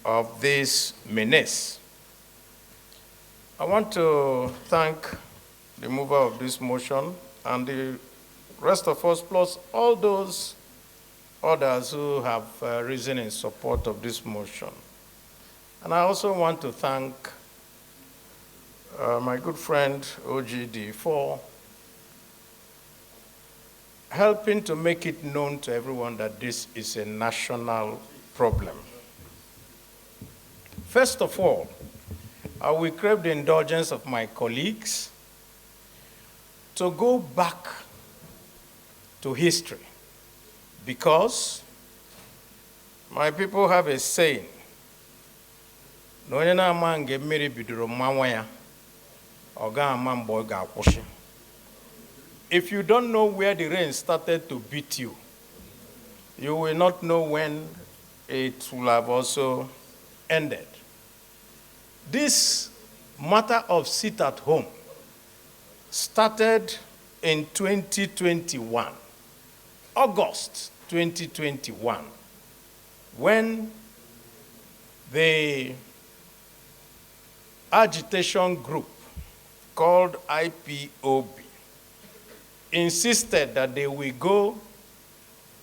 of this menace. I want to thank the mover of this motion and the rest of us, plus all those others who have risen in support of this motion. And I also want to thank my good friend OGD for helping to make it known to everyone that this is a national problem. First of all, I will crave the indulgence of my colleagues to go back to history, because my people have a saying, if you don't know where the rain started to beat you, you will not know when it will have also ended. This matter of sit at home started in 2021, August 2021, when the agitation group called IPOB insisted that they will go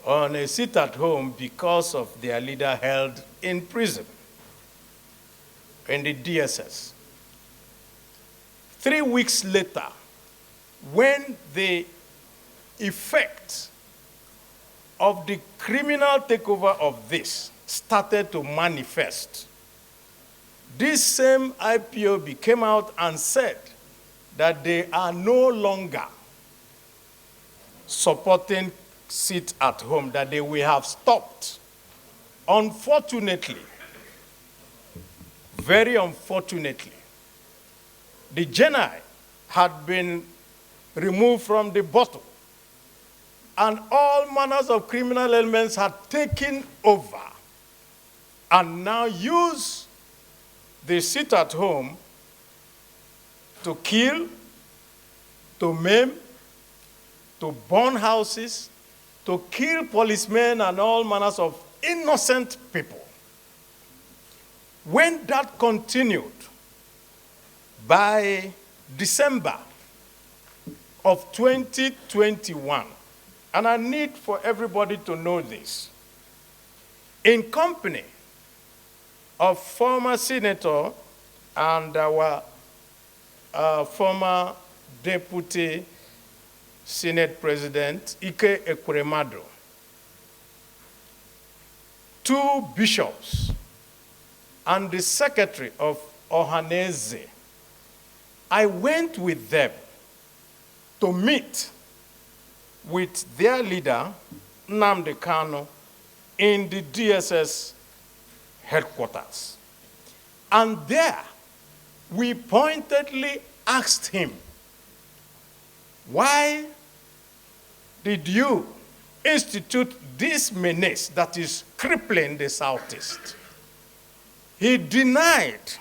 on a sit at home because of their leader held in prison in the DSS. 3 weeks later, when the effect of the criminal takeover of this started to manifest, this same IPOB came out and said that they are no longer supporting sit at home, that they will have stopped. Unfortunately, very unfortunately, the genii had been removed from the bottle, and all manners of criminal elements had taken over and now use the sit at home to kill, to maim, to burn houses, to kill policemen and all manners of innocent people. When that continued, by December of 2021, and I need for everybody to know this, in company of former senator and our former deputy Senate President Ike Ekweremadu, 2 bishops, and the secretary of Ohaneze, I went with them to meet with their leader, Nnamdi Kanu, in the DSS headquarters. And there, we pointedly asked him, why did you institute this menace that is crippling the Southeast? He denied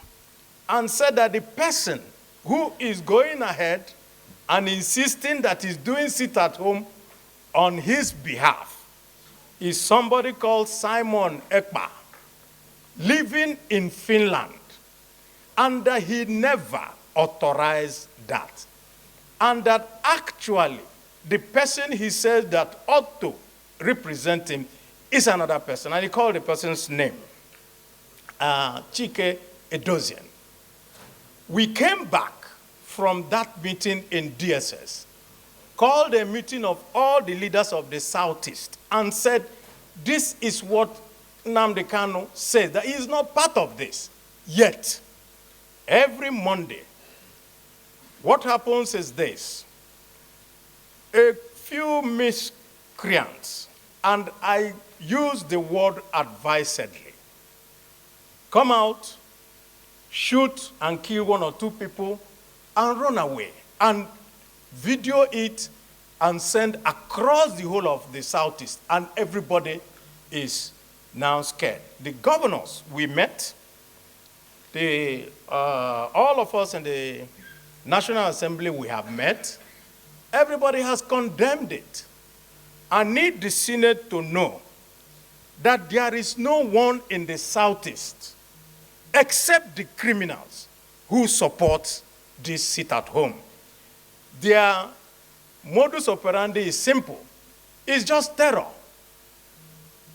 and said that the person who is going ahead and insisting that he's doing sit at home on his behalf is somebody called Simon Ekpa, living in Finland, and that he never authorized that. And that actually the person he says that ought to represent him is another person, and he called the person's name, Chike Edozian. We came back from that meeting in DSS, called a meeting of all the leaders of the Southeast, and said, this is what Nnamdi Kanu says, that he is not part of this. Yet, every Monday, what happens is this: a few miscreants, and I use the word advisedly, come out, shoot and kill 1 or 2 people, and run away, and video it and send across the whole of the Southeast, and everybody is now scared. The governors we met, all of us in the National Assembly we have met, everybody has condemned it. I need the Senate to know that there is no one in the Southeast except the criminals who support this sit-at-home. Their modus operandi is simple. It's just terror.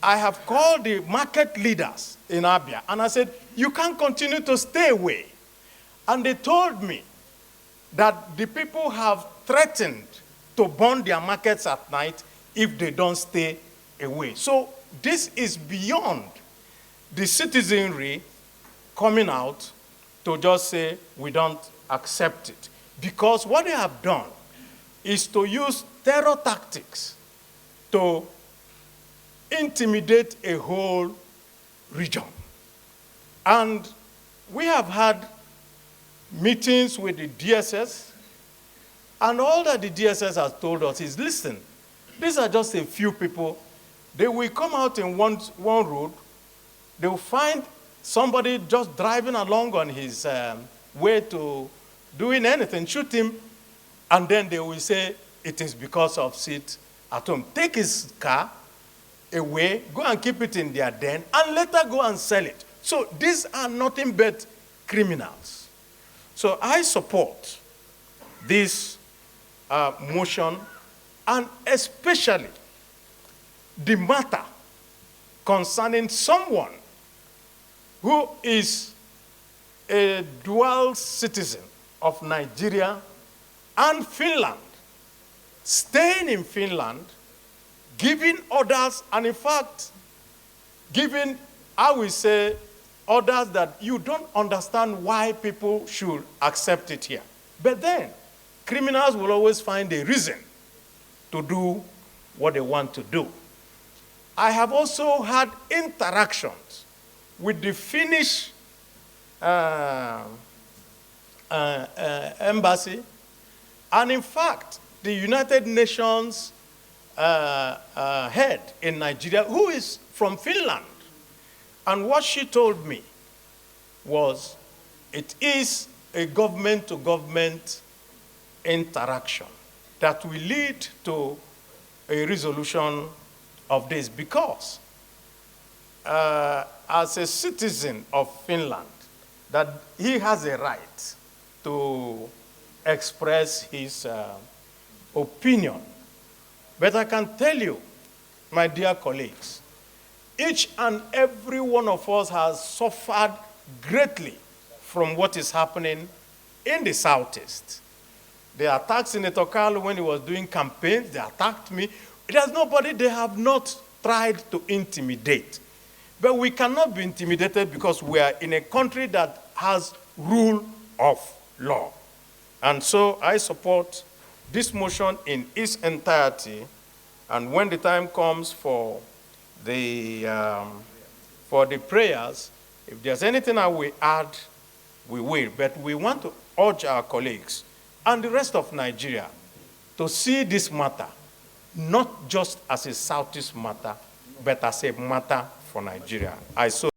I have called the market leaders in Abia, and I said, you can't continue to stay away. And they told me that the people have threatened to burn their markets at night if they don't stay away. So this is beyond the citizenry coming out to just say, we don't accept it. Because what they have done is to use terror tactics to intimidate a whole region. And we have had meetings with the DSS, and all that the DSS has told us is, listen, these are just a few people. They will come out in one road, they will find somebody just driving along on his way to doing anything, shoot him, and then they will say it is because of sit at home. Take his car away, go and keep it in their den, and later go and sell it. So these are nothing but criminals. So I support this motion, and especially the matter concerning someone who is a dual citizen of Nigeria and Finland, staying in Finland, giving orders, and in fact, giving, I will say, orders that you don't understand why people should accept it here. But then, criminals will always find a reason to do what they want to do. I have also had interactions with the Finnish embassy, and in fact, the United Nations head in Nigeria, who is from Finland. And what she told me was, it is a government-to-government interaction that will lead to a resolution of this, because as a citizen of Finland, that he has a right to express his opinion. But I can tell you, my dear colleagues, each and every one of us has suffered greatly from what is happening in the Southeast. They attacked Senator Carlo when he was doing campaigns. They attacked me. There's nobody they have not tried to intimidate. But we cannot be intimidated because we are in a country that has rule of law. And so I support this motion in its entirety. And when the time comes for the prayers, if there's anything I will add, we will. But we want to urge our colleagues and the rest of Nigeria to see this matter not just as a Southeast matter, but as a matter for Nigeria. I so